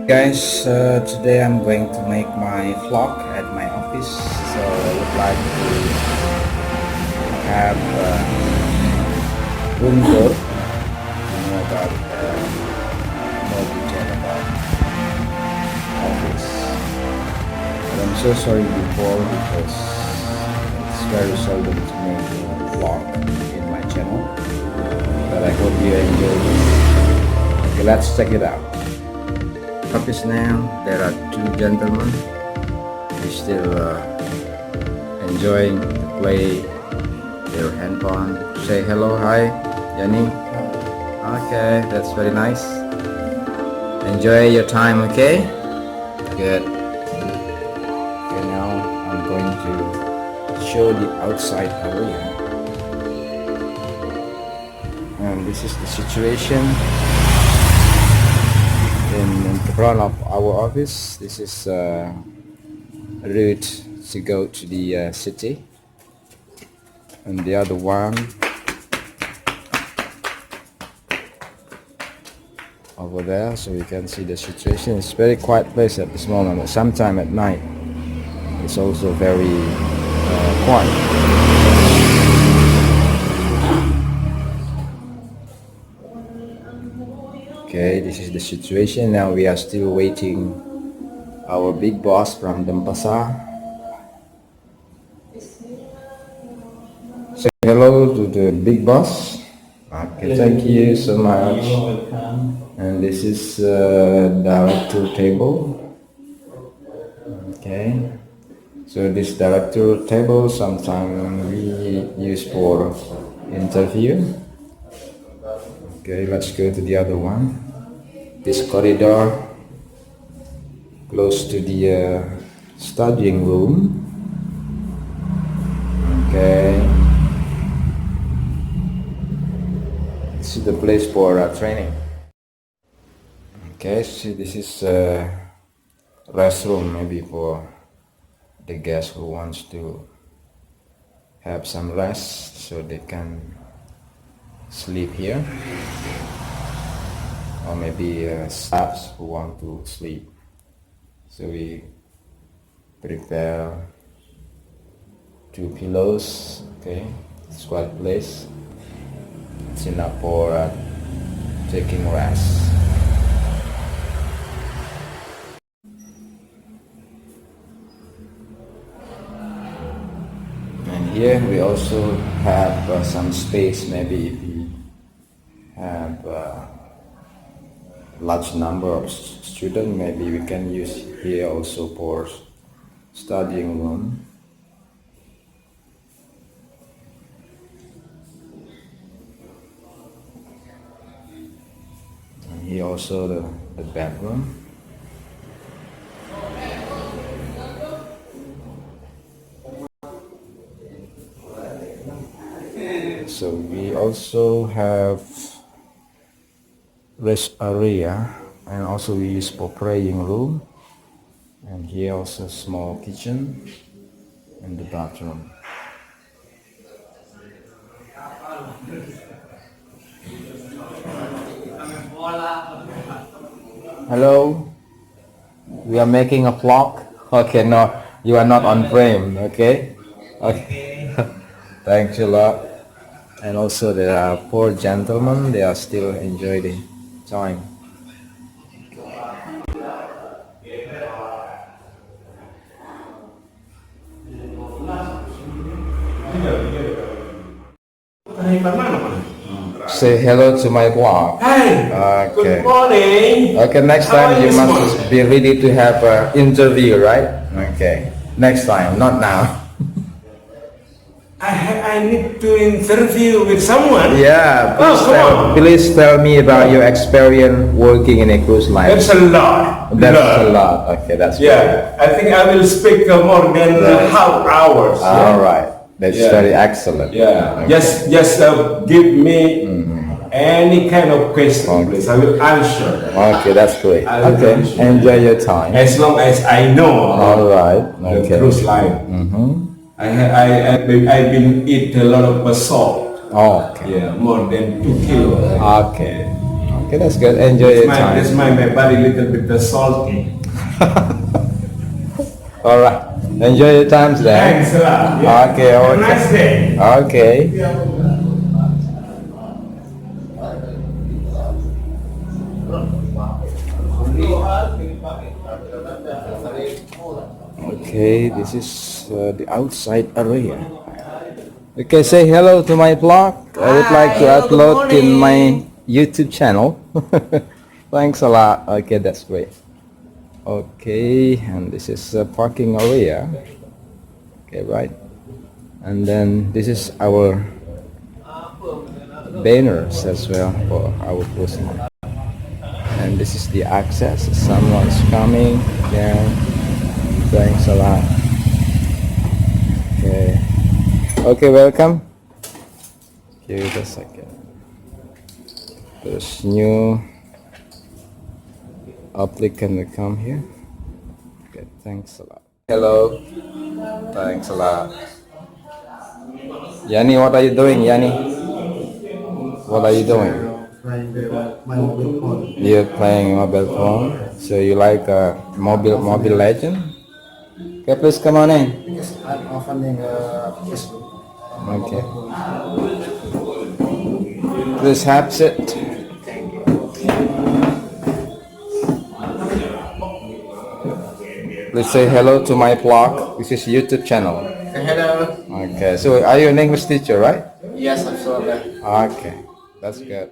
Guys, today I'm going to make my vlog at my office. So I would like to have room tour, about more detail about office. But I'm so sorry before because it's very seldom to make a vlog in my channel. But I hope you enjoy this. Okay, let's check it out. Office now, there are two gentlemen. They still enjoying to play their handphone. Say hello, hi, Yanni. Okay, that's very nice. Enjoy your time, okay? Good. Okay, now I'm going to show the outside area. And this is the situation in front of our office. This is a route to go to the city, and the other one over there, so you can see the situation. It's very quiet place at this moment, but sometime at night it's also very quiet. Okay, this is the situation. Now we are still waiting our big boss from Denpasar. Say hello to the big boss. Okay, thank you so much. And this is director table. Okay, so this director table sometimes we use for interview. Okay, let's go to the other one. This corridor close to the studying room. Okay, this is the place for training. Okay, so this is a restroom, maybe for the guest who wants to have some rest, so they can sleep here, or maybe staffs who want to sleep. So we prepare 2 pillows. Okay, it's quite a place. It's enough for taking rest. And here we also have some space. Maybe if we have large number of students, maybe we can use here also for studying room. And here also the bedroom. So we also have rest area, and also we use for praying room, and here also small kitchen and the bathroom. Hello, we are making a vlog. Okay, no, you are not on frame. Okay, okay. Thanks a lot. And also there are 4 gentlemen. They are still enjoying the time. Say hello to my vlog. Hi. Okay. Good morning. Okay, next How time are you this must morning? be ready to have an interview, right? Okay. Next time, not now. I need to interview with someone. Yeah, Oh, come on. please tell me about your experience working in a cruise line. That's a lot. That's a lot. Okay, that's good. Yeah, I think I will speak more than half hours. All right. That's very excellent. Yeah. Okay. Just give me any kind of question, please. I will answer. Okay, that's great. I will Okay, answer. enjoy your time. As long as I know All right. the Okay. cruise line. I've been eat a lot of salt. Okay. Yeah, more than 2 kilos. Okay. Okay, Okay, that's good. Enjoy your time. This my body little bit salty. All right. Enjoy your time today. Thanks a lot. Yeah. Okay. Have a Okay. nice day. Okay. Okay, this is the outside area. Okay, say hello to my blog. I would like to Hello, good upload in my morning. YouTube channel. Thanks a lot. Okay, that's great. Okay, and this is a parking area. Okay, right. And then this is our banners as well for our person. And this is the access. Someone's coming. Yeah. Thanks a lot. Okay. Okay, welcome. Give it a second. There's new applicant will come here. Okay, thanks a lot. Hello. Thanks a lot. Yanni, what are you doing, Yanni? What are you doing? My mobile phone. You're playing mobile phone. So you like Mobile Legend? Okay, please come on in. Because I'm opening Facebook. Okay. Please have it. Please say hello to my blog. This is YouTube channel. Hello. Okay, so are you an English teacher, right? Yes, absolutely. Okay, that's good.